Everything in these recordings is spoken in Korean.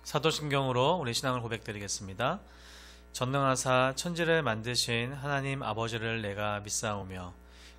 사도신경으로 우리 신앙을 고백드리겠습니다. 전능하사 천지를 만드신 하나님 아버지를 내가 믿사오며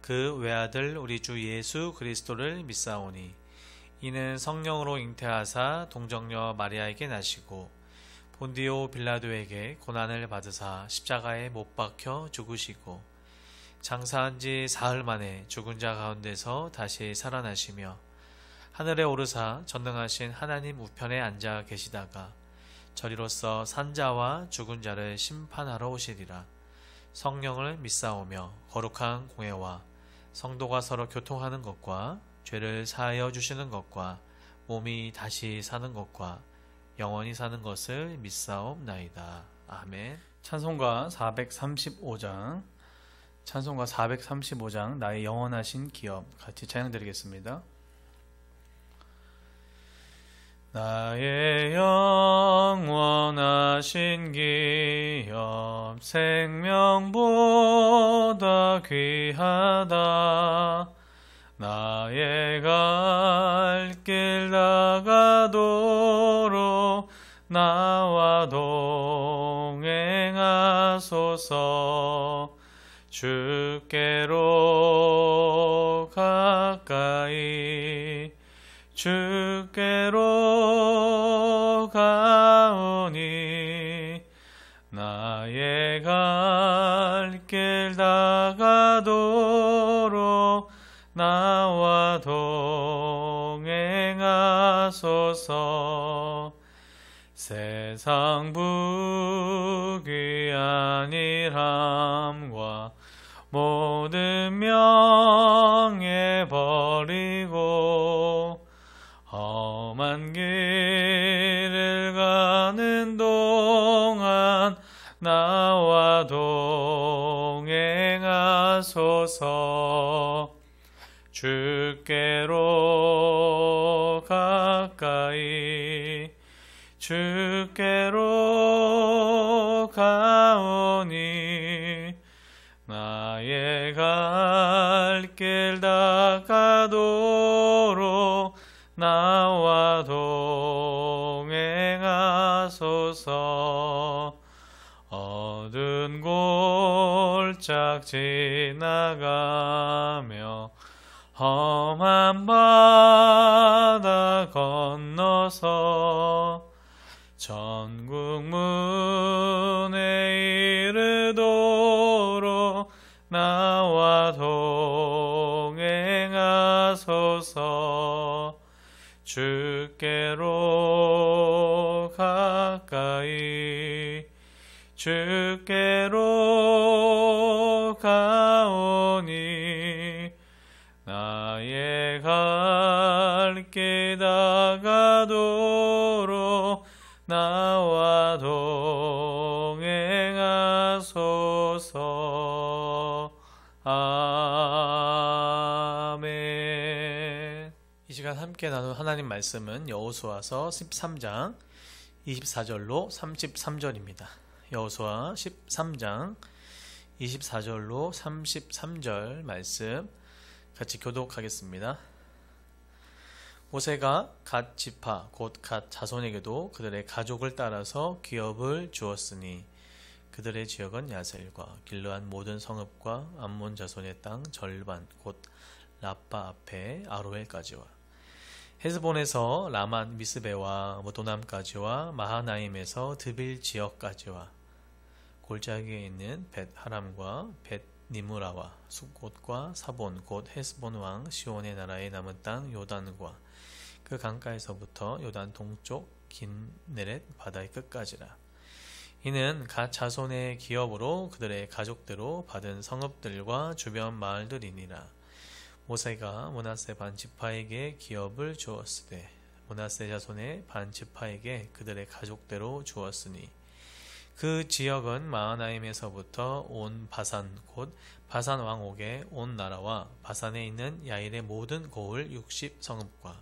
그 외아들 우리 주 예수 그리스도를 믿사오니 이는 성령으로 잉태하사 동정녀 마리아에게 나시고 본디오 빌라도에게 고난을 받으사 십자가에 못 박혀 죽으시고 장사한 지 사흘 만에 죽은 자 가운데서 다시 살아나시며 하늘에 오르사 전능하신 하나님 우편에 앉아 계시다가 저리로서 산자와 죽은 자를 심판하러 오시리라. 성령을 믿사오며 거룩한 공회와 성도가 서로 교통하는 것과 죄를 사하여 주시는 것과 몸이 다시 사는 것과 영원히 사는 것을 믿사옵나이다. 아멘. 찬송가 435장 나의 영원하신 기업 같이 찬양드리겠습니다. 나의 영원하신 기업 생명보다 귀하다. 나의 갈 길 나가도록 나와 동행하소서. 주께로 가까이 주께로 가오니 나의 갈 길 나가도록 나와 동행하소서. 세상 부귀한 일함과 모든 명예 버리고 험한 길을 가는 동안 나와 동행하소서. 주께로 가까이 주께로 가오니 나의 갈 길 나가도록 나와 동행하소서. 어두운 골짝 지나가며 험한 바다 건너서 천국 문에 이르도록 나와 동행하소서. 주께로 가까이 주께로 가오니 나의 갈 길 나가도록 나와 동행하소서. 아멘. 이 시간 함께 나눈 하나님 말씀은 여호수아서 13장 24절로 33절입니다. 여호수아 13장 24절로 33절 말씀 같이 교독하겠습니다. 모세가 갓 지파 곧 갓 자손에게도 그들의 가족을 따라서 기업을 주었으니 그들의 지역은 야셀과 길르앗 모든 성읍과 암몬 자손의 땅 절반 곧 라빠 앞에 아로엘까지와 헤스본에서 라만 미스베와 모도남까지와 마하나임에서 드빌 지역까지와 골짜기에 있는 벳 하람과 벳 니무라와 숫곳과 사본 곧 헤스본 왕 시온의 나라의 남은 땅 요단과 그 강가에서부터 요단 동쪽 긴네렛 바다의 끝까지라. 이는 갓 자손의 기업으로 그들의 가족대로 받은 성읍들과 주변 마을들이니라. 모세가 므낫세 반 지파에게 기업을 주었으되 므낫세 자손의 반 지파에게 그들의 가족대로 주었으니 그 지역은 마하나임에서부터 온 바산 곧 바산 왕옥의 온 나라와 바산에 있는 야일의 모든 고을 60성읍과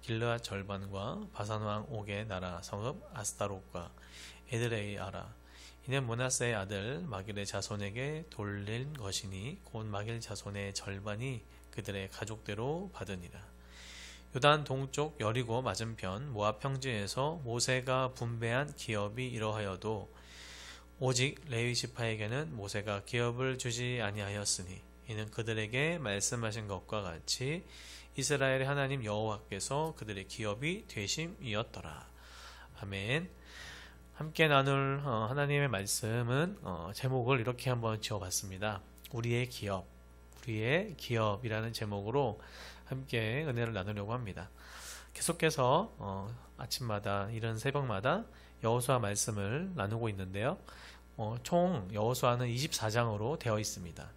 길르앗 절반과 바산 왕옥의 나라 성읍 아스타롯과 에드레이 아라. 이는 므낫세의 아들 마길의 자손에게 돌린 것이니 곧 마길 자손의 절반이 그들의 가족대로 받으니라. 요단 동쪽 여리고 맞은편 모압 평지에서 모세가 분배한 기업이 이러하여도 오직 레위 지파에게는 모세가 기업을 주지 아니하였으니 이는 그들에게 말씀하신 것과 같이 이스라엘의 하나님 여호와께서 그들의 기업이 되심이었더라. 아멘. 함께 나눌 하나님의 말씀은 제목을 이렇게 한번 지어봤습니다. 우리의 기업이라는 제목으로 함께 은혜를 나누려고 합니다. 계속해서 아침마다 이른 새벽마다 여호수아 말씀을 나누고 있는데요. 총 여호수아는 24장으로 되어 있습니다.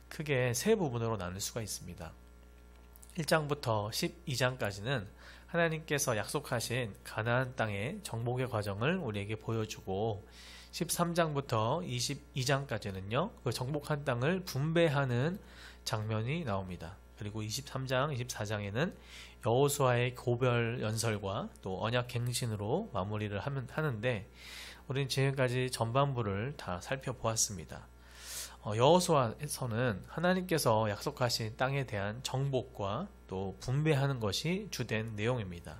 크게 세 부분으로 나눌 수가 있습니다. 1장부터 12장까지는 하나님께서 약속하신 가나안 땅의 정복의 과정을 우리에게 보여주고 13장부터 22장까지는요. 그 정복한 땅을 분배하는 장면이 나옵니다. 그리고 23장, 24장에는 여호수아의 고별 연설과 또 언약 갱신으로 마무리를 하는데 우리는 지금까지 전반부를 다 살펴보았습니다. 여호수아에서는 하나님께서 약속하신 땅에 대한 정복과 또 분배하는 것이 주된 내용입니다.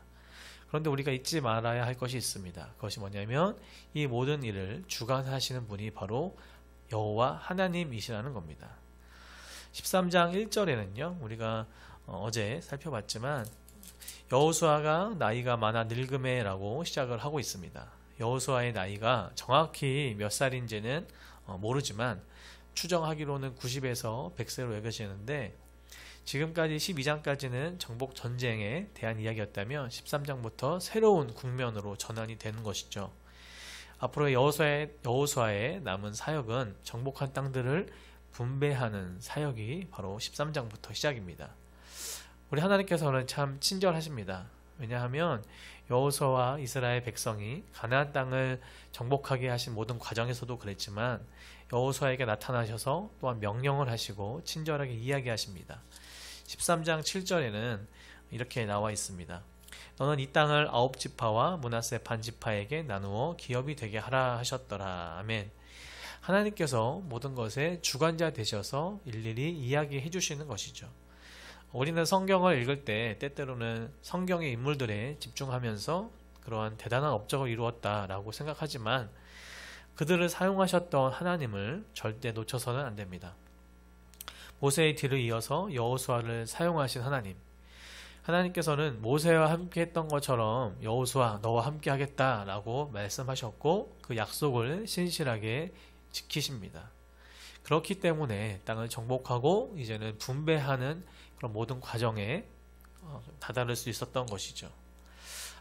그런데 우리가 잊지 말아야 할 것이 있습니다. 그것이 뭐냐면 이 모든 일을 주관하시는 분이 바로 여호와 하나님이시라는 겁니다. 13장 1절에는요. 우리가 어제 살펴봤지만 여호수아가 나이가 많아 늙음에라고 시작을 하고 있습니다. 여호수아의 나이가 정확히 몇 살인지는 모르지만 추정하기로는 90에서 100세로 여겨지는데 지금까지 12장까지는 정복 전쟁에 대한 이야기였다면 13장부터 새로운 국면으로 전환이 되는 것이죠. 앞으로 여호수아의 남은 사역은 정복한 땅들을 분배하는 사역이 바로 13장부터 시작입니다. 우리 하나님께서는 참 친절하십니다. 왜냐하면 여호수아와 이스라엘 백성이 가나안 땅을 정복하게 하신 모든 과정에서도 그랬지만 여호수아에게 나타나셔서 또한 명령을 하시고 친절하게 이야기하십니다. 13장 7절에는 이렇게 나와 있습니다. 너는 이 땅을 9지파와 므낫세 반지파에게 나누어 기업이 되게 하라 하셨더라. 아멘. 하나님께서 모든 것의 주관자 되셔서 일일이 이야기해 주시는 것이죠. 우리는 성경을 읽을 때 때때로는 성경의 인물들에 집중하면서 그러한 대단한 업적을 이루었다라고 생각하지만 그들을 사용하셨던 하나님을 절대 놓쳐서는 안 됩니다. 모세의 뒤를 이어서 여호수아를 사용하신 하나님께서는 모세와 함께 했던 것처럼 여호수아 너와 함께 하겠다라고 말씀하셨고 그 약속을 신실하게 지키십니다. 그렇기 때문에 땅을 정복하고 이제는 분배하는 그런 모든 과정에 다다를 수 있었던 것이죠.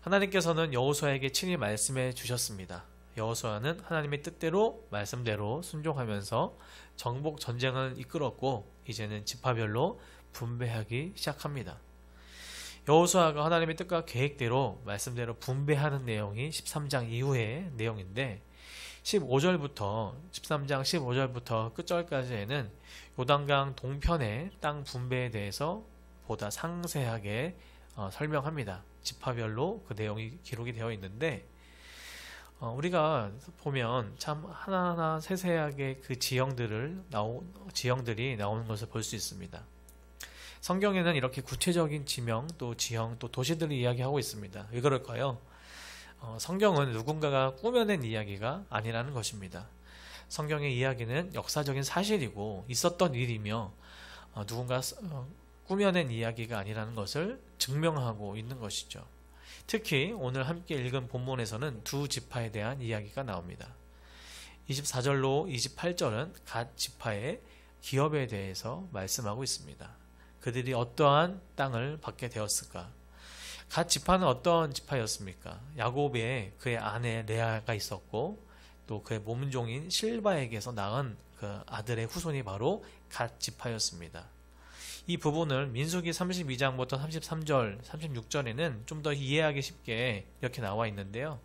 하나님께서는 여호수아에게 친히 말씀해 주셨습니다. 여호수아는 하나님의 뜻대로 말씀대로 순종하면서 정복 전쟁을 이끌었고 이제는 지파별로 분배하기 시작합니다. 여호수아가 하나님의 뜻과 계획대로 말씀대로 분배하는 내용이 13장 이후의 내용인데 13장 15절부터 끝절까지에는 요단강 동편의 땅 분배에 대해서 보다 상세하게 설명합니다. 지파별로 그 내용이 기록이 되어 있는데 우리가 보면 참 하나하나 세세하게 그 지형들이 나오는 것을 볼 수 있습니다. 성경에는 이렇게 구체적인 지명, 또 지형, 또 도시들을 이야기하고 있습니다. 왜 그럴까요? 성경은 누군가가 꾸며낸 이야기가 아니라는 것입니다. 성경의 이야기는 역사적인 사실이고 있었던 일이며 누군가 꾸며낸 이야기가 아니라는 것을 증명하고 있는 것이죠. 특히 오늘 함께 읽은 본문에서는 두 지파에 대한 이야기가 나옵니다. 24절로 28절은 갓 지파의 기업에 대해서 말씀하고 있습니다. 그들이 어떠한 땅을 받게 되었을까? 갓 지파는 어떤 지파였습니까? 야곱에 그의 아내 레아가 있었고 또 그의 몸종인 실바에게서 낳은 그 아들의 후손이 바로 갓 지파였습니다. 이 부분을 민수기 32장부터 33절, 36절에는 좀 더 이해하기 쉽게 이렇게 나와 있는데요.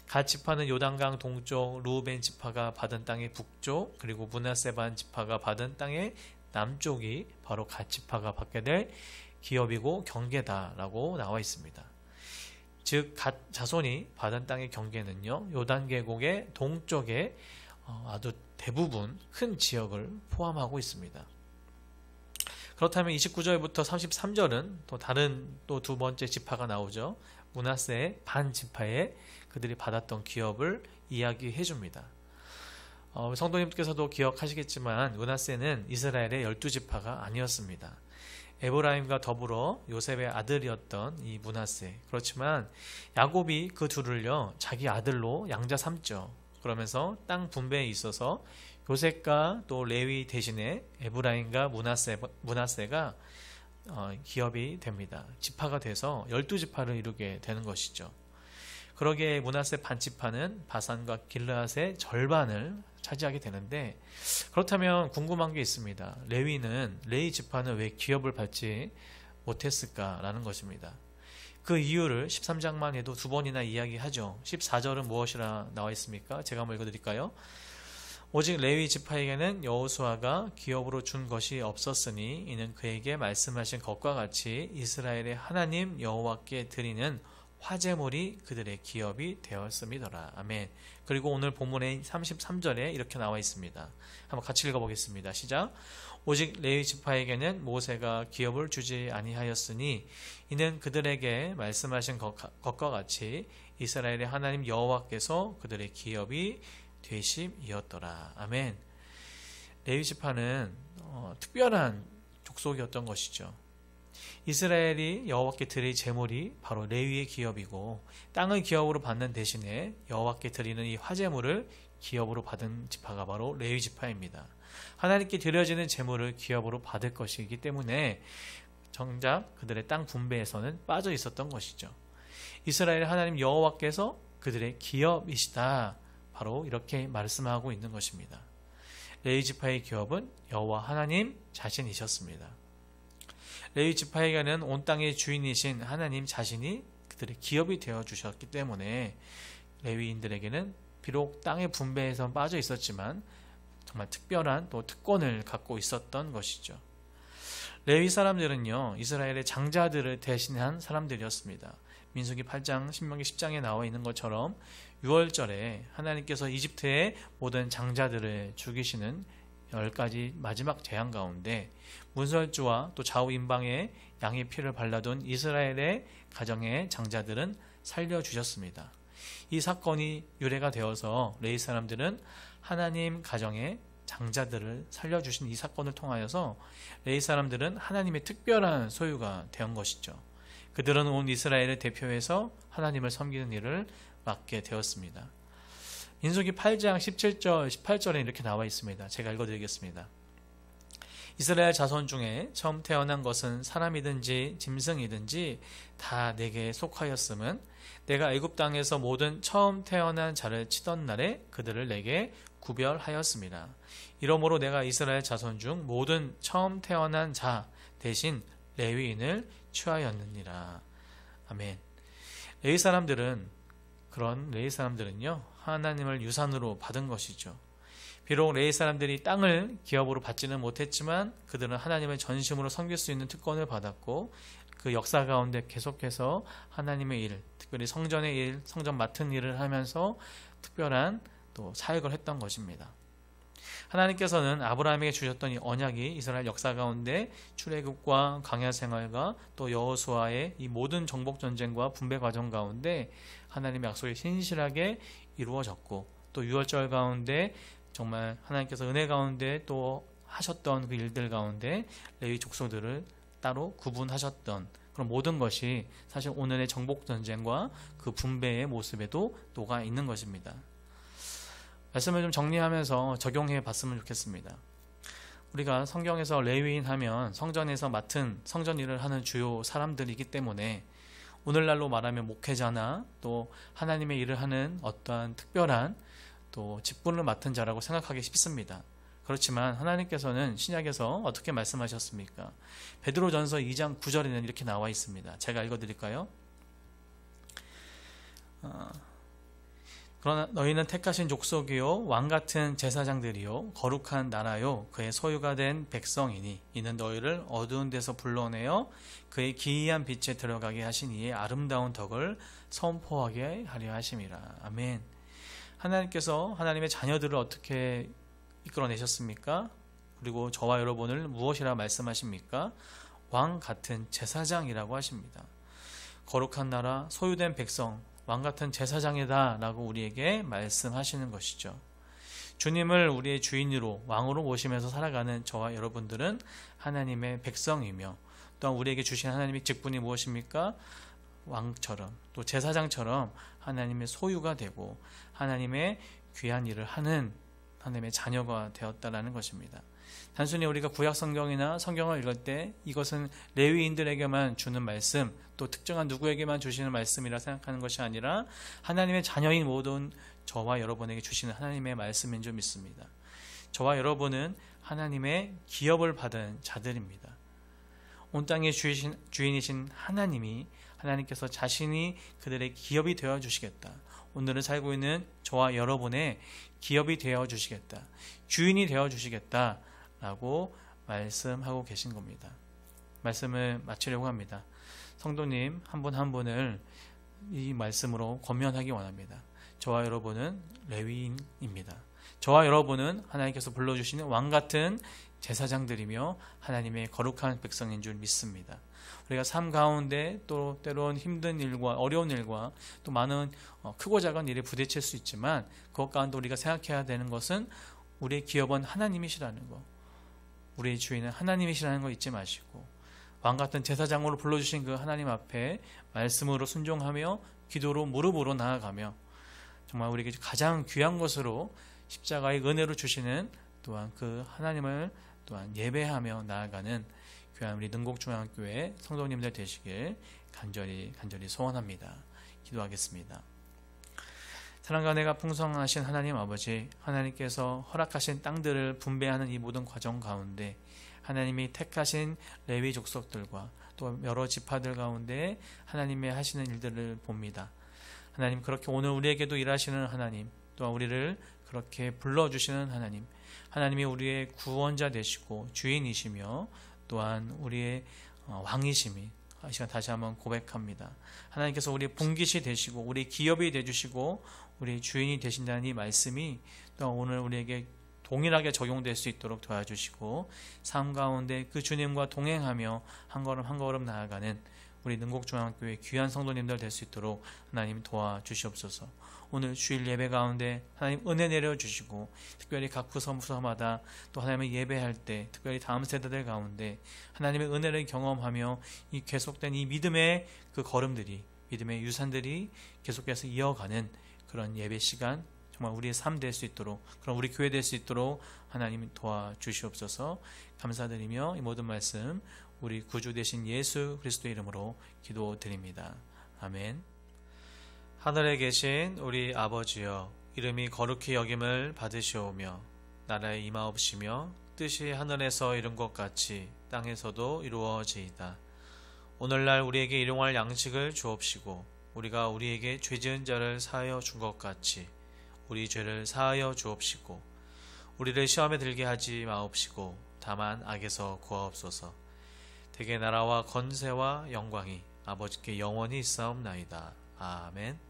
갓 지파는 요단강 동쪽 르우벤 지파가 받은 땅의 북쪽 그리고 므낫세 반 지파가 받은 땅의 남쪽이 바로 갓 지파가 받게 될 기업이고 경계다라고 나와 있습니다. 즉 갓 자손이 받은 땅의 경계는요. 요단 계곡의 동쪽에 아주 대부분 큰 지역을 포함하고 있습니다. 그렇다면 29절부터 33절은 또 다른 또 두 번째 지파가 나오죠. 므낫세의 반 지파에 그들이 받았던 기업을 이야기해 줍니다. 성도님께서도 기억하시겠지만 므낫세는 이스라엘의 12지파가 아니었습니다. 에브라임과 더불어 요셉의 아들이었던 이 므낫세. 그렇지만 야곱이 그 둘을요 자기 아들로 양자 삼죠. 그러면서 땅 분배에 있어서 요셉과 또 레위 대신에 에브라임과 므낫세가 기업이 됩니다. 지파가 돼서 12지파를 이루게 되는 것이죠. 그러기에 므낫세 반지파는 바산과 길르앗의 절반을 차지하게 되는데, 그렇다면 궁금한 게 있습니다. 레위 지파는 왜 기업을 받지 못했을까라는 것입니다. 그 이유를 13장만 해도 두 번이나 이야기하죠. 14절은 무엇이라 나와 있습니까? 제가 한번 읽어드릴까요? 오직 레위 지파에게는 여호수아가 기업으로 준 것이 없었으니 이는 그에게 말씀하신 것과 같이 이스라엘의 하나님 여호와께 드리는 화제물이 그들의 기업이 되었음이더라. 아멘. 그리고 오늘 본문의 33절에 이렇게 나와 있습니다. 한번 같이 읽어보겠습니다. 시작. 오직 레위 지파에게는 모세가 기업을 주지 아니하였으니 이는 그들에게 말씀하신 것과 같이 이스라엘의 하나님 여호와께서 그들의 기업이 되심이었더라. 아멘. 레위 지파는 특별한 족속이었던 것이죠. 이스라엘이 여호와께 드릴 제물이 바로 레위의 기업이고, 땅을 기업으로 받는 대신에 여호와께 드리는 이 화제물을 기업으로 받은 지파가 바로 레위 지파입니다. 하나님께 드려지는 제물을 기업으로 받을 것이기 때문에 정작 그들의 땅 분배에서는 빠져 있었던 것이죠. 이스라엘 하나님 여호와께서 그들의 기업이시다, 바로 이렇게 말씀하고 있는 것입니다. 레위 지파의 기업은 여호와 하나님 자신이셨습니다. 레위 지파에게는 온 땅의 주인이신 하나님 자신이 그들의 기업이 되어 주셨기 때문에 레위인들에게는 비록 땅의 분배에서 빠져 있었지만 정말 특별한 또 특권을 갖고 있었던 것이죠. 레위 사람들은요 이스라엘의 장자들을 대신한 사람들이었습니다. 민수기 8장, 신명기 10장에 나와 있는 것처럼 6월절에 하나님께서 이집트의 모든 장자들을 죽이시는 10가지 마지막 재앙 가운데 문설주와 또 좌우 임방에 양의 피를 발라둔 이스라엘의 가정의 장자들은 살려주셨습니다. 이 사건이 유래가 되어서 레위 사람들은 하나님 가정의 장자들을 살려주신 이 사건을 통하여서 레위 사람들은 하나님의 특별한 소유가 된 것이죠. 그들은 온 이스라엘을 대표해서 하나님을 섬기는 일을 맡게 되었습니다. 민수기 8장 17절 18절에 이렇게 나와 있습니다. 제가 읽어드리겠습니다. 이스라엘 자손 중에 처음 태어난 것은 사람이든지 짐승이든지 다 내게 속하였음은 내가 애굽 땅에서 모든 처음 태어난 자를 치던 날에 그들을 내게 구별하였습니다. 이러므로 내가 이스라엘 자손 중 모든 처음 태어난 자 대신 레위인을 취하였느니라. 아멘. 레위 사람들은요 하나님을 유산으로 받은 것이죠. 비록 레위 사람들이 땅을 기업으로 받지는 못했지만 그들은 하나님을 전심으로 섬길 수 있는 특권을 받았고, 그 역사 가운데 계속해서 하나님의 일, 특별히 성전의 일, 성전 맡은 일을 하면서 특별한 또 사역을 했던 것입니다. 하나님께서는 아브라함에게 주셨던 이 언약이 이스라엘 역사 가운데 출애굽과 광야 생활과 또 여호수아의 이 모든 정복 전쟁과 분배 과정 가운데 하나님의 약속이 신실하게 이루어졌고, 또 유월절 가운데 정말 하나님께서 은혜 가운데 또 하셨던 그 일들 가운데 레위 족속들을 따로 구분하셨던 그런 모든 것이 사실 오늘의 정복 전쟁과 그 분배의 모습에도 녹아 있는 것입니다. 말씀을 좀 정리하면서 적용해 봤으면 좋겠습니다. 우리가 성경에서 레위인 하면 성전에서 맡은 성전 일을 하는 주요 사람들이기 때문에 오늘날로 말하면 목회자나 또 하나님의 일을 하는 어떠한 특별한 또 직분을 맡은 자라고 생각하기 쉽습니다. 그렇지만 하나님께서는 신약에서 어떻게 말씀하셨습니까? 베드로전서 2장 9절에는 이렇게 나와 있습니다. 제가 읽어드릴까요? 그러나 너희는 택하신 족속이요 왕같은 제사장들이요 거룩한 나라요 그의 소유가 된 백성이니 이는 너희를 어두운 데서 불러내어 그의 기이한 빛에 들어가게 하신 이의 아름다운 덕을 선포하게 하려 하심이라. 아멘. 하나님께서 하나님의 자녀들을 어떻게 이끌어내셨습니까? 그리고 저와 여러분을 무엇이라 말씀하십니까? 왕 같은 제사장이라고 하십니다. 거룩한 나라, 소유된 백성, 왕 같은 제사장이다 라고 우리에게 말씀하시는 것이죠. 주님을 우리의 주인으로 왕으로 모시면서 살아가는 저와 여러분들은 하나님의 백성이며, 또한 우리에게 주신 하나님의 직분이 무엇입니까? 왕처럼, 또 제사장처럼 하나님의 소유가 되고 하나님의 귀한 일을 하는 하나님의 자녀가 되었다라는 것입니다. 단순히 우리가 구약 성경이나 성경을 읽을 때 이것은 레위인들에게만 주는 말씀, 또 특정한 누구에게만 주시는 말씀이라 생각하는 것이 아니라 하나님의 자녀인 모든 저와 여러분에게 주시는 하나님의 말씀인 줄 믿습니다. 저와 여러분은 하나님의 기업을 받은 자들입니다. 온 땅의 주인이신 하나님께서 자신이 그들의 기업이 되어 주시겠다. 오늘을 살고 있는 저와 여러분의 기업이 되어 주시겠다. 주인이 되어 주시겠다. 라고 말씀하고 계신 겁니다. 말씀을 마치려고 합니다. 성도님 한 분 한 분을 이 말씀으로 권면하기 원합니다. 저와 여러분은 레위인입니다. 저와 여러분은 하나님께서 불러주시는 왕같은 제사장들이며 하나님의 거룩한 백성인 줄 믿습니다. 우리가 삶 가운데 또 때론 힘든 일과 어려운 일과 또 많은 크고 작은 일에 부딪힐 수 있지만, 그것 가운데 우리가 생각해야 되는 것은 우리의 기업은 하나님이시라는 것, 우리의 주인은 하나님이시라는 거 잊지 마시고, 왕같은 제사장으로 불러주신 그 하나님 앞에 말씀으로 순종하며 기도로 무릎으로 나아가며 정말 우리에게 가장 귀한 것으로 십자가의 은혜로 주시는 또한 그 하나님을 또한 예배하며 나아가는 귀한 우리 능곡중앙교회 성도님들 되시길 간절히 소원합니다. 기도하겠습니다. 사랑과 은혜가 풍성하신 하나님 아버지, 하나님께서 허락하신 땅들을 분배하는 이 모든 과정 가운데 하나님이 택하신 레위 족속들과 또 여러 지파들 가운데 하나님의 하시는 일들을 봅니다. 하나님, 그렇게 오늘 우리에게도 일하시는 하나님, 또한 우리를 그렇게 불러주시는 하나님, 하나님이 우리의 구원자 되시고 주인이시며 또한 우리의 왕이심이 이 시간 다시 한번 고백합니다. 하나님께서 우리의 분깃이 되시고 우리 기업이 되주시고 우리 주인이 되신다는 이 말씀이 또 오늘 우리에게 동일하게 적용될 수 있도록 도와주시고 삶 가운데 그 주님과 동행하며 한 걸음 한 걸음 나아가는 우리 능곡중앙교회 귀한 성도님들 될 수 있도록 하나님 도와주시옵소서. 오늘 주일 예배 가운데 하나님 은혜 내려주시고 특별히 각 부서마다 또 하나님의 예배할 때 특별히 다음 세대들 가운데 하나님의 은혜를 경험하며 이 계속된 이 믿음의 그 걸음들이, 믿음의 유산들이 계속해서 이어가는 그런 예배 시간, 정말 우리의 삶 될 수 있도록, 그런 우리 교회 될 수 있도록 하나님 도와주시옵소서. 감사드리며 이 모든 말씀 우리 구주 되신 예수 그리스도의 이름으로 기도드립니다. 아멘. 하늘에 계신 우리 아버지여, 이름이 거룩히 여김을 받으시오며 나라에 임하옵시며 뜻이 하늘에서 이룬 것 같이 땅에서도 이루어지이다. 오늘날 우리에게 일용할 양식을 주옵시고 우리가 우리에게 죄 지은 자를 사하여 준 것 같이 우리 죄를 사하여 주옵시고 우리를 시험에 들게 하지 마옵시고 다만 악에서 구하옵소서. 대개 나라와 권세와 영광이 아버지께 영원히 있사옵나이다. 아멘.